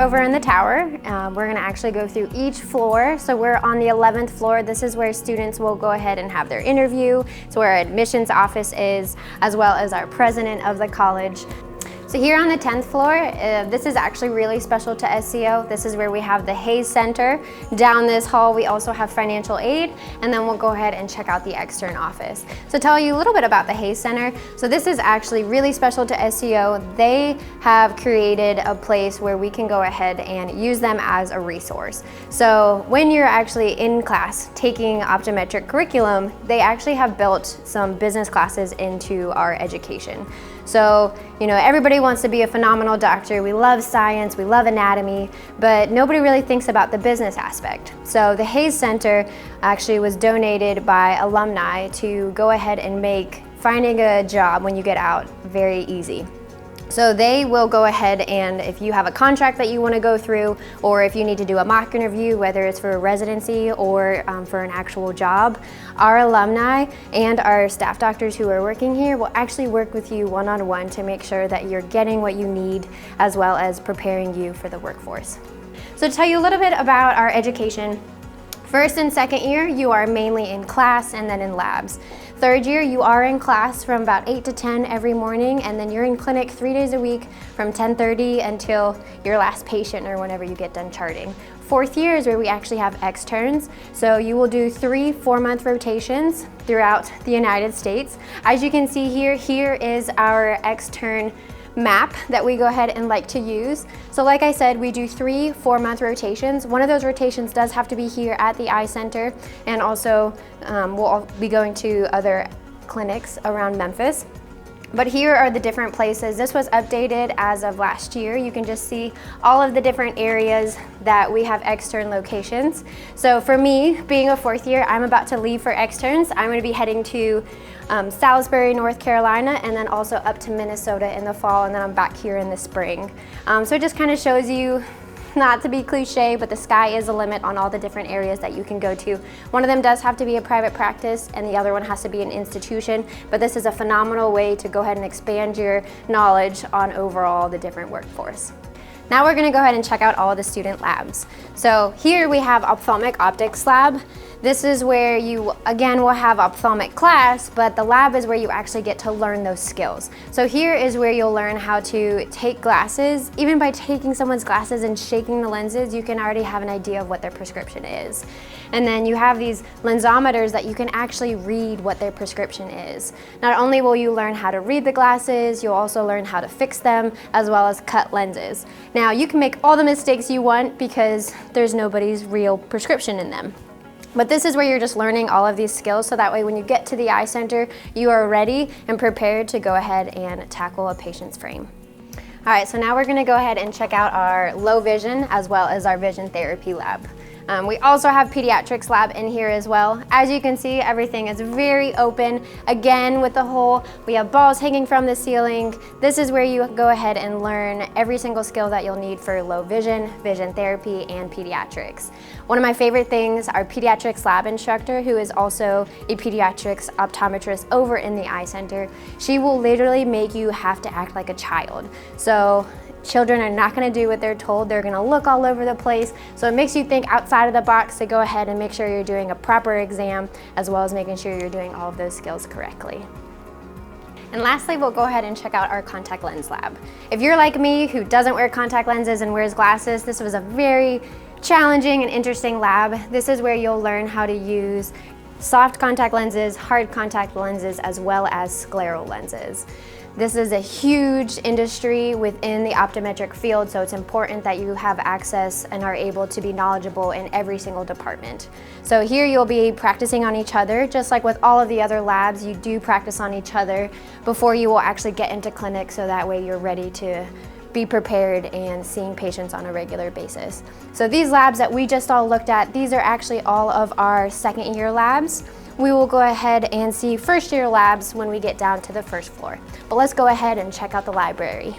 over in the tower. We're going to actually go through each floor. So we're on the 11th floor. This is where students will go ahead and have their interview. It's where our admissions office is, as well as our president of the college. So here on the 10th floor, this is actually really special to SCO. This is where we have the Hayes Center. Down this hall, we also have financial aid, and then we'll go ahead and check out the Extern office. So tell you a little bit about the Hayes Center. So this is actually really special to SCO. They have created a place where we can go ahead and use them as a resource. So when you're actually in class taking optometric curriculum, they actually have built some business classes into our education. So, you know, everybody wants to be a phenomenal doctor. We love science, we love anatomy, but nobody really thinks about the business aspect. So the Hayes Center actually was donated by alumni to go ahead and make finding a job when you get out very easy. So they will go ahead and if you have a contract that you want to go through, or if you need to do a mock interview, whether it's for a residency or for an actual job, our alumni and our staff doctors who are working here will actually work with you one-on-one to make sure that you're getting what you need, as well as preparing you for the workforce. So to tell you a little bit about our education, first and second year, you are mainly in class and then in labs. Third year, you are in class from about 8 to 10 every morning, and then you're in clinic 3 days a week from 10:30 until your last patient or whenever you get done charting. Fourth year is where we actually have externs. So you will do 3 4-month rotations throughout the United States. As you can see here, here is our extern map that we go ahead and like to use. So like I said, we do 3 4-month rotations. One of those rotations does have to be here at the eye center, and also we'll be going to other clinics around Memphis. But here are the different places. This was updated as of last year. You can just see all of the different areas that we have extern locations. So for me, being a 4th year, I'm about to leave for externs. I'm going to be heading to Salisbury, North Carolina, and then also up to Minnesota in the fall, and then I'm back here in the spring. So it just kind of shows you, not to be cliche, but the sky is a limit on all the different areas that you can go to. One of them does have to be a private practice, and the other one has to be an institution, but this is a phenomenal way to go ahead and expand your knowledge on overall the different workforce. Now we're going to go ahead and check out all of the student labs. So here we have Ophthalmic Optics Lab. This is where you, again, will have ophthalmic class, but the lab is where you actually get to learn those skills. So here is where you'll learn how to take glasses. Even by taking someone's glasses and shaking the lenses, you can already have an idea of what their prescription is. And then you have these lensometers that you can actually read what their prescription is. Not only will you learn how to read the glasses, you'll also learn how to fix them, as well as cut lenses. Now, you can make all the mistakes you want because there's nobody's real prescription in them. But this is where you're just learning all of these skills, so that way when you get to the eye center, you are ready and prepared to go ahead and tackle a patient's frame. All right, so now we're gonna go ahead and check out our low vision as well as our vision therapy lab. We also have pediatrics lab in here as well. As you can see, everything is very open. Again, with the hole, we have balls hanging from the ceiling. This is where you go ahead and learn every single skill that you'll need for low vision, vision therapy, and pediatrics. One of my favorite things, our pediatrics lab instructor, who is also a pediatrics optometrist over in the eye center, she will literally make you have to act like a child. So children are not going to do what they're told. They're going to look all over the place. So it makes you think outside of the box to go ahead and make sure you're doing a proper exam, as well as making sure you're doing all of those skills correctly. And lastly, we'll go ahead and check out our contact lens lab. If you're like me, who doesn't wear contact lenses and wears glasses, this was a very challenging and interesting lab. This is where you'll learn how to use soft contact lenses, hard contact lenses, as well as scleral lenses. This is a huge industry within the optometric field, so it's important that you have access and are able to be knowledgeable in every single department. So here you'll be practicing on each other. Just like with all of the other labs, you do practice on each other before you will actually get into clinic, so that way you're ready to be prepared and seeing patients on a regular basis. So these labs that we just all looked at, these are actually all of our second year labs. We will go ahead and see first year labs when we get down to the first floor. But let's go ahead and check out the library.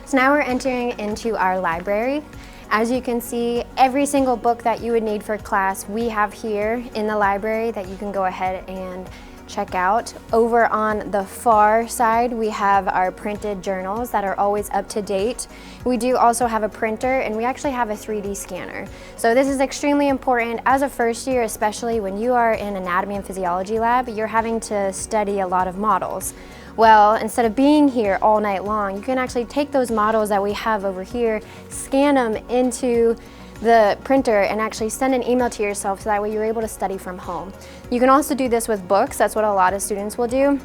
So now we're entering into our library. As you can see, every single book that you would need for class, we have here in the library that you can go ahead and check out. Over on the far side, we have our printed journals that are always up to date. We do also have a printer, and we actually have a 3D scanner. So this is extremely important as a first year, especially when you are in anatomy and physiology lab, you're having to study a lot of models. Well, instead of being here all night long, you can actually take those models that we have over here, scan them into the printer, and actually send an email to yourself so that way you're able to study from home. You can also do this with books. That's what a lot of students will do.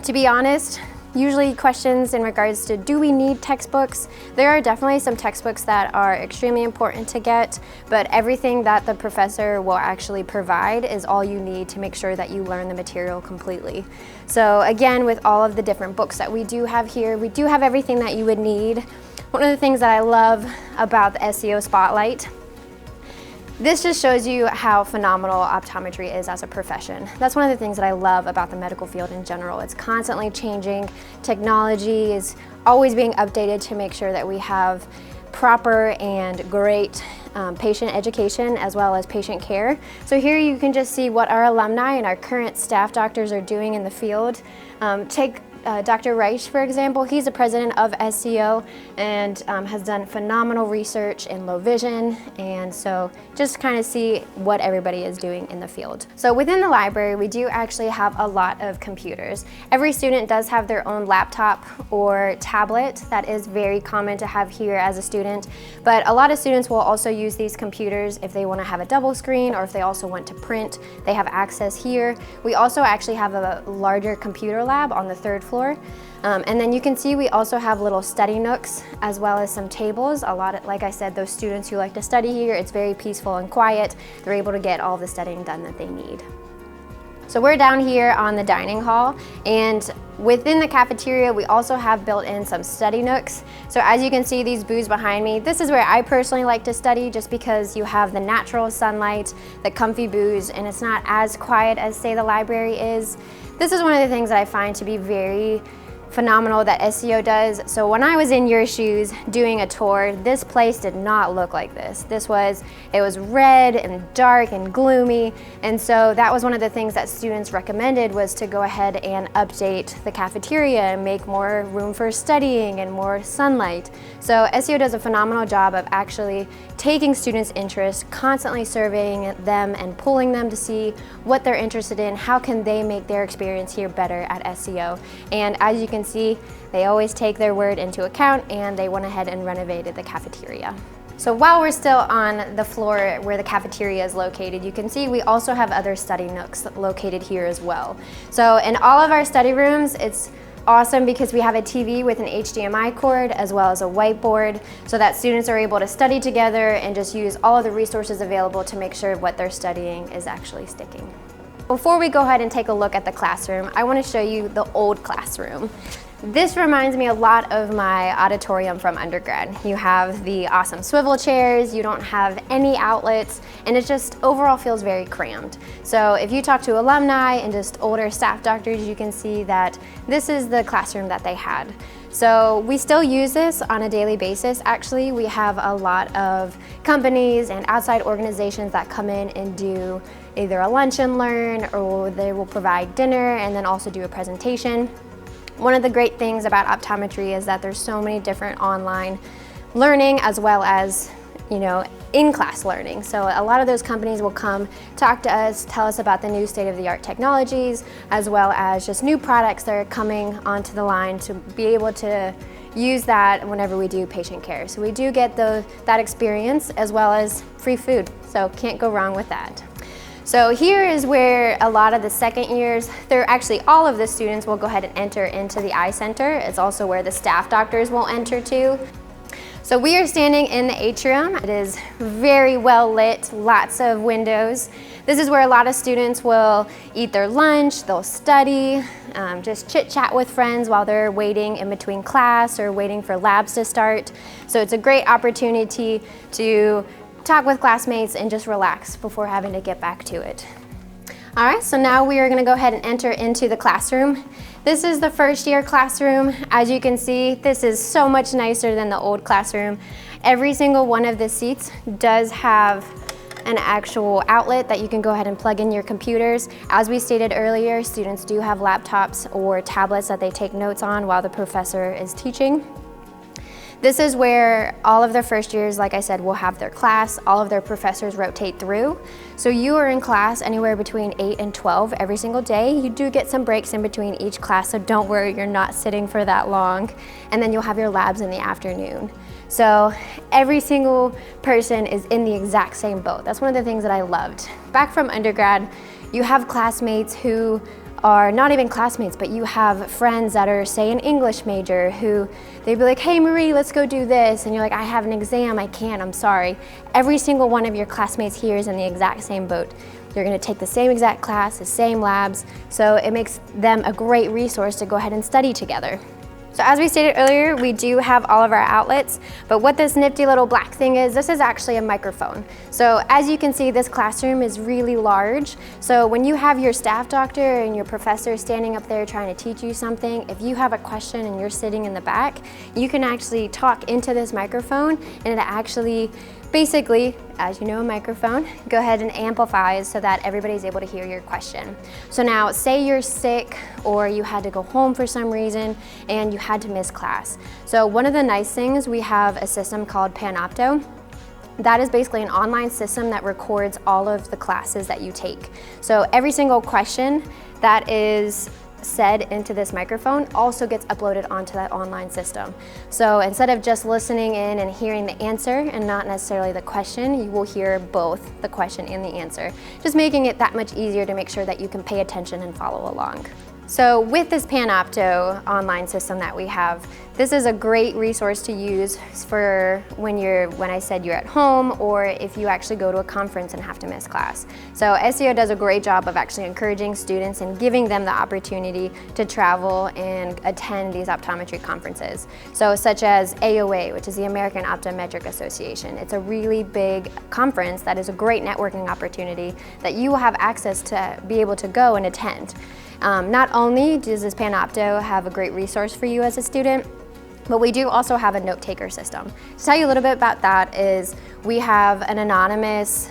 To be honest, usually questions in regards to do we need textbooks? There are definitely some textbooks that are extremely important to get, but everything that the professor will actually provide is all you need to make sure that you learn the material completely. So again, with all of the different books that we do have here, we do have everything that you would need. One of the things that I love about the SEO Spotlight, this just shows you how phenomenal optometry is as a profession. That's one of the things that I love about the medical field in general. It's constantly changing. Technology is always being updated to make sure that we have proper and great patient education as well as patient care. So here you can just see what our alumni and our current staff doctors are doing in the field. Take Dr. Reich, for example. He's the president of SEO and has done phenomenal research in low vision, and so just kind of see what everybody is doing in the field. So within the library, we do actually have a lot of computers. Every student does have their own laptop or tablet. That is very common to have here as a student, but a lot of students will also use these computers if they want to have a double screen or if they also want to print. They have access here. We also actually have a larger computer lab on the third floor. And then you can see we also have little study nooks as well as some tables. A lot of, like I said, those students who like to study here, it's very peaceful and quiet. They're able to get all the studying done that they need. So we're down here on the dining hall, and within the cafeteria we also have built in some study nooks. So as you can see, these booths behind me, this is where I personally like to study, just because you have the natural sunlight, the comfy booths, and it's not as quiet as, say, the library is. This is one of the things that I find to be very phenomenal that SEO does. So when I was in your shoes doing a tour, this place did not look like this. It was red and dark and gloomy, and so that was one of the things that students recommended, was to go ahead and update the cafeteria and make more room for studying and more sunlight. So SEO does a phenomenal job of actually taking students' interest, constantly surveying them and pulling them to see what they're interested in, how can they make their experience here better at SEO. And as you can see, they always take their word into account, and they went ahead and renovated the cafeteria. So while we're still on the floor where the cafeteria is located, you can see we also have other study nooks located here as well. So in all of our study rooms, it's awesome because we have a TV with an HDMI cord as well as a whiteboard, so that students are able to study together and just use all of the resources available to make sure what they're studying is actually sticking. Before we go ahead and take a look at the classroom, I want to show you the old classroom. This reminds me a lot of my auditorium from undergrad. You have the awesome swivel chairs, you don't have any outlets, and it just overall feels very crammed. So if you talk to alumni and just older staff doctors, you can see that this is the classroom that they had. So we still use this on a daily basis. Actually, we have a lot of companies and outside organizations that come in and do either a lunch and learn, or they will provide dinner and then also do a presentation. One of the great things about optometry is that there's so many different online learning as well as, in-class learning. So a lot of those companies will come talk to us, tell us about the new state-of-the-art technologies, as well as just new products that are coming onto the line to be able to use that whenever we do patient care. So we do get that experience as well as free food. So can't go wrong with that. So here is where a lot of the second years, actually all of the students will go ahead and enter into the eye center. It's also where the staff doctors will enter too. So we are standing in the atrium. It is very well lit, lots of windows. This is where a lot of students will eat their lunch, they'll study, just chit chat with friends while they're waiting in between class or waiting for labs to start. So it's a great opportunity to talk with classmates and just relax before having to get back to it. All right, so now we are going to go ahead and enter into the classroom. This is the first year classroom. As you can see, this is so much nicer than the old classroom. Every single one of the seats does have an actual outlet that you can go ahead and plug in your computers. As we stated earlier, students do have laptops or tablets that they take notes on while the professor is teaching. This is where all of their first years, like I said, will have their class. All of their professors rotate through. So you are in class anywhere between 8 and 12 every single day. You do get some breaks in between each class, so don't worry, you're not sitting for that long. And then you'll have your labs in the afternoon. So every single person is in the exact same boat. That's one of the things that I loved. Back from undergrad, you have classmates who are not even classmates, but you have friends that are, say, an English major who they'd be like, hey Marie, let's go do this. And you're like, I have an exam, I can't, I'm sorry. Every single one of your classmates here is in the exact same boat. You're gonna take the same exact class, the same labs, so it makes them a great resource to go ahead and study together. So as we stated earlier, we do have all of our outlets, but what this nifty little black thing is, this is actually a microphone. So as you can see, this classroom is really large. So when you have your staff doctor and your professor standing up there trying to teach you something, if you have a question and you're sitting in the back, you can actually talk into this microphone and it actually basically, as you know, a microphone, go ahead and amplifies so that everybody's able to hear your question. So now, say you're sick or you had to go home for some reason and you had to miss class. So one of the nice things, we have a system called Panopto. That is basically an online system that records all of the classes that you take. So every single question that is said into this microphone also gets uploaded onto that online system. So instead of just listening in and hearing the answer and not necessarily the question, you will hear both the question and the answer, just making it that much easier to make sure that you can pay attention and follow along. So with this Panopto online system that we have, this is a great resource to use for when I said you're at home or if you actually go to a conference and have to miss class. So SEO does a great job of actually encouraging students and giving them the opportunity to travel and attend these optometry conferences. So such as AOA, which is the American Optometric Association. It's a really big conference that is a great networking opportunity that you will have access to be able to go and attend. Not only does this Panopto have a great resource for you as a student, but we do also have a note taker system. To tell you a little bit about that is we have an anonymous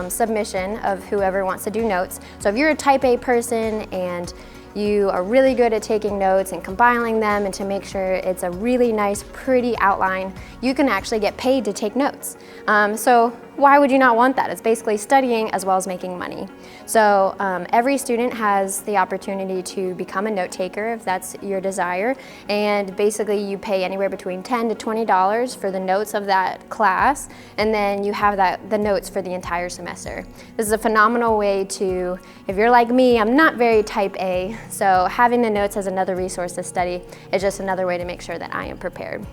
submission of whoever wants to do notes. So if you're a type A person and you are really good at taking notes and compiling them and to make sure it's a really nice, pretty outline, you can actually get paid to take notes. So why would you not want that? It's basically studying as well as making money. So every student has the opportunity to become a note taker if that's your desire. And basically you pay anywhere between $10 to $20 for the notes of that class. And then you have the notes for the entire semester. This is a phenomenal way to, if you're like me, I'm not very type A. So having the notes as another resource to study is just another way to make sure that I am prepared.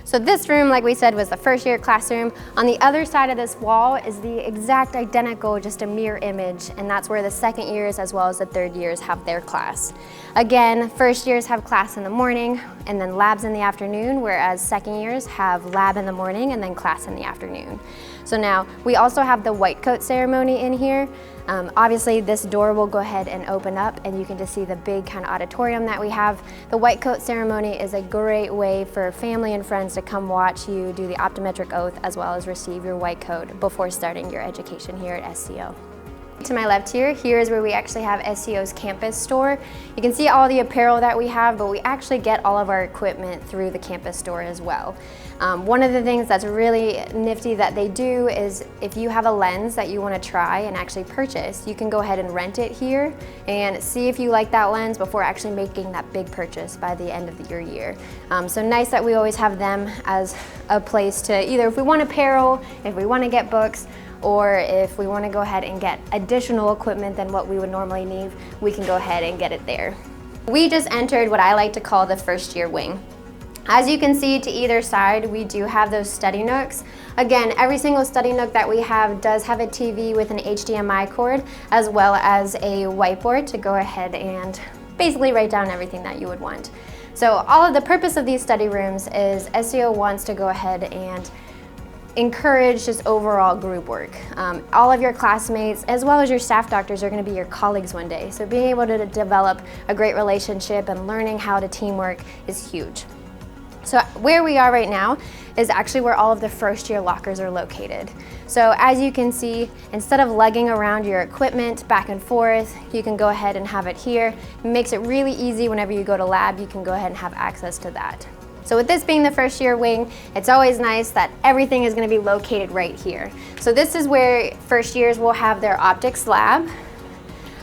So this room, like we said, was the first year classroom. On the other side of this wall is the exact identical, just a mirror image, and that's where the second years as well as the third years have their class. Again, first years have class in the morning and then labs in the afternoon, whereas second years have lab in the morning and then class in the afternoon. So now, we also have the white coat ceremony in here. Obviously, this door will go ahead and open up and you can just see the big kind of auditorium that we have. The white coat ceremony is a great way for family and friends to come watch you do the optometric oath as well as receive your white coat before starting your education here at SCO. To my left here is where we actually have SCO's campus store. You can see all the apparel that we have, but we actually get all of our equipment through the campus store as well. One of the things that's really nifty that they do is if you have a lens that you want to try and actually purchase, you can go ahead and rent it here and see if you like that lens before actually making that big purchase by the end of your year. So nice that we always have them as a place to either if we want apparel, if we want to get books, or if we want to go ahead and get additional equipment than what we would normally need, we can go ahead and get it there. We just entered what I like to call the first year wing. As you can see to either side, we do have those study nooks. Again, every single study nook that we have does have a TV with an HDMI cord, as well as a whiteboard to go ahead and basically write down everything that you would want. So all of the purpose of these study rooms is SEO wants to go ahead and encourage just overall group work. All of your classmates, as well as your staff doctors, are going to be your colleagues one day. So being able to develop a great relationship and learning how to teamwork is huge. So where we are right now is actually where all of the first year lockers are located. So as you can see, instead of lugging around your equipment back and forth, you can go ahead and have it here. It makes it really easy whenever you go to lab, you can go ahead and have access to that. So with this being the first year wing, it's always nice that everything is going to be located right here. So this is where first years will have their optics lab.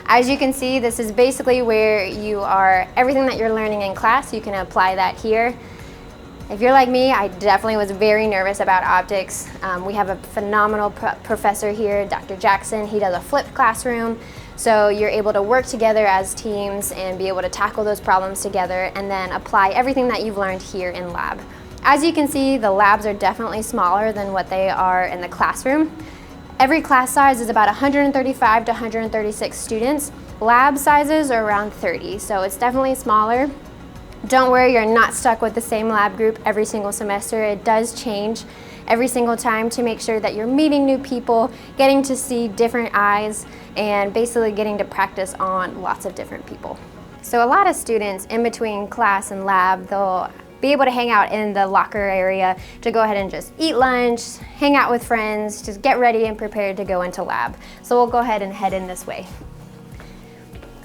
As you can see, this is basically where everything that you're learning in class, you can apply that here. If you're like me, I definitely was very nervous about optics. We have a phenomenal professor here, Dr. Jackson. He does a flipped classroom. So you're able to work together as teams and be able to tackle those problems together and then apply everything that you've learned here in lab. As you can see, the labs are definitely smaller than what they are in the classroom. Every class size is about 135 to 136 students. Lab sizes are around 30, so it's definitely smaller. Don't worry, you're not stuck with the same lab group every single semester. It does change every single time to make sure that you're meeting new people, getting to see different eyes, and basically getting to practice on lots of different people. So a lot of students in between class and lab, they'll be able to hang out in the locker area to go ahead and just eat lunch, hang out with friends, just get ready and prepared to go into lab. So we'll go ahead and head in this way.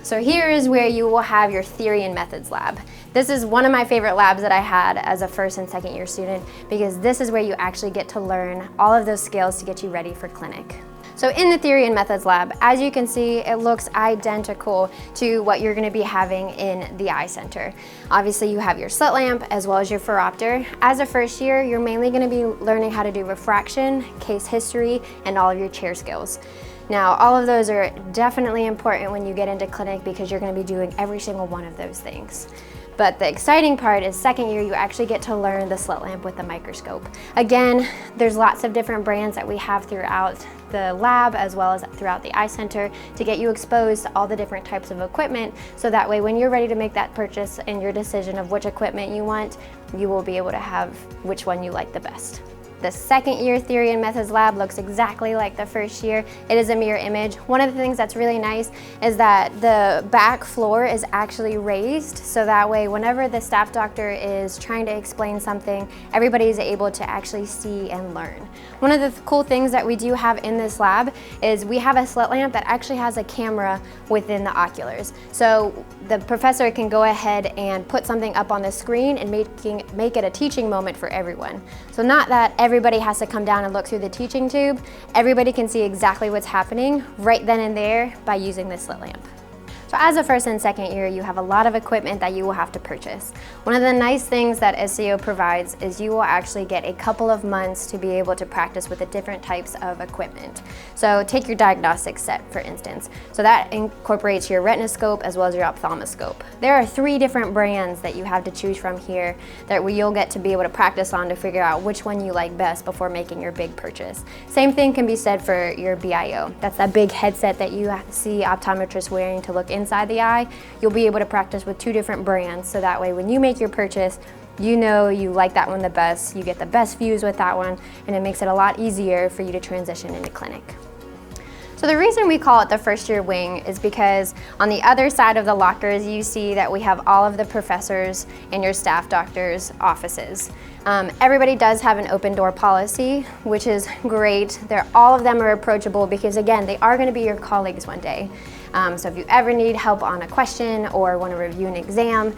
So here is where you will have your theory and methods lab. This is one of my favorite labs that I had as a first and second year student because this is where you actually get to learn all of those skills to get you ready for clinic. So in the theory and methods lab, as you can see, it looks identical to what you're going to be having in the eye center. Obviously you have your slit lamp as well as your phoropter. As a first year, you're mainly going to be learning how to do refraction, case history, and all of your chair skills. Now, all of those are definitely important when you get into clinic because you're going to be doing every single one of those things. But the exciting part is second year, you actually get to learn the slit lamp with the microscope. Again, there's lots of different brands that we have throughout the lab as well as throughout the eye center to get you exposed to all the different types of equipment. So that way, when you're ready to make that purchase and your decision of which equipment you want, you will be able to have which one you like the best. The second year theory and methods lab looks exactly like the first year. It is a mirror image. One of the things that's really nice is that the back floor is actually raised, so that way whenever the staff doctor is trying to explain something, everybody is able to actually see and learn. One of the cool things that we do have in this lab is we have a slit lamp that actually has a camera within the oculars. So the professor can go ahead and put something up on the screen and make it a teaching moment for everyone. So not that everybody has to come down and look through the teaching tube. Everybody can see exactly what's happening right then and there by using this slit lamp. So as a first and second year, you have a lot of equipment that you will have to purchase. One of the nice things that SCO provides is you will actually get a couple of months to be able to practice with the different types of equipment. So take your diagnostic set, for instance. So that incorporates your retinoscope as well as your ophthalmoscope. There are 3 different brands that you have to choose from here that you'll get to be able to practice on to figure out which one you like best before making your big purchase. Same thing can be said for your BIO. That's that big headset that you see optometrists wearing to look inside the eye. You'll be able to practice with 2 different brands, so that way when you make your purchase, you know you like that one the best, you get the best views with that one, and it makes it a lot easier for you to transition into clinic. So the reason we call it the first year wing is because on the other side of the lockers, you see that we have all of the professors and your staff doctors' offices. Everybody does have an open door policy, which is great. All of them are approachable because again, they are going to be your colleagues one day. So if you ever need help on a question or want to review an exam,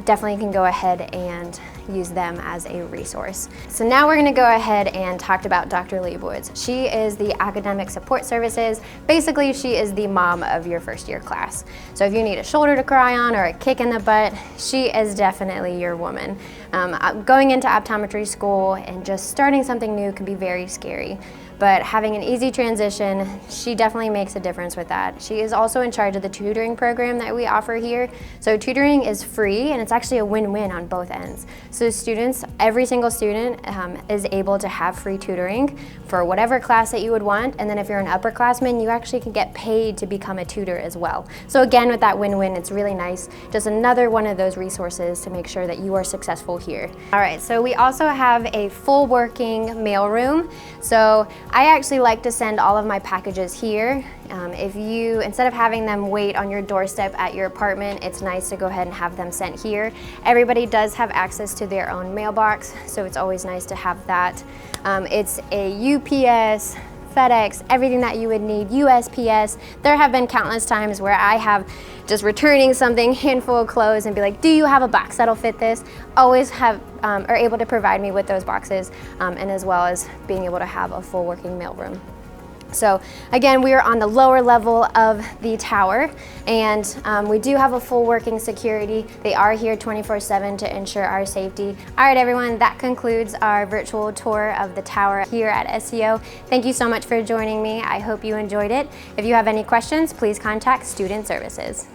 definitely can go ahead and use them as a resource. So now we're going to go ahead and talk about Dr. Leibowitz. She is the academic support services. Basically, she is the mom of your first year class. So if you need a shoulder to cry on or a kick in the butt, she is definitely your woman. Going into optometry school and just starting something new can be very scary. But having an easy transition, she definitely makes a difference with that. She is also in charge of the tutoring program that we offer here. So tutoring is free and it's actually a win-win on both ends. So students, every single student is able to have free tutoring for whatever class that you would want. And then if you're an upperclassman, you actually can get paid to become a tutor as well. So again, with that win-win, it's really nice. Just another one of those resources to make sure that you are successful here. All right, so we also have a full working mailroom. So I actually like to send all of my packages here. Instead of having them wait on your doorstep at your apartment, it's nice to go ahead and have them sent here. Everybody does have access to their own mailbox, so it's always nice to have that. It's a UPS, FedEx, everything that you would need, USPS. There have been countless times where I have just returning something, handful of clothes, and be like, do you have a box that'll fit this? Always are able to provide me with those boxes, and as well as being able to have a full working mailroom. So again, we are on the lower level of the tower, and we do have a full working security. They are here 24/7 to ensure our safety. All right, everyone, that concludes our virtual tour of the tower here at SCO. Thank you so much for joining me. I hope you enjoyed it. If you have any questions, please contact Student Services.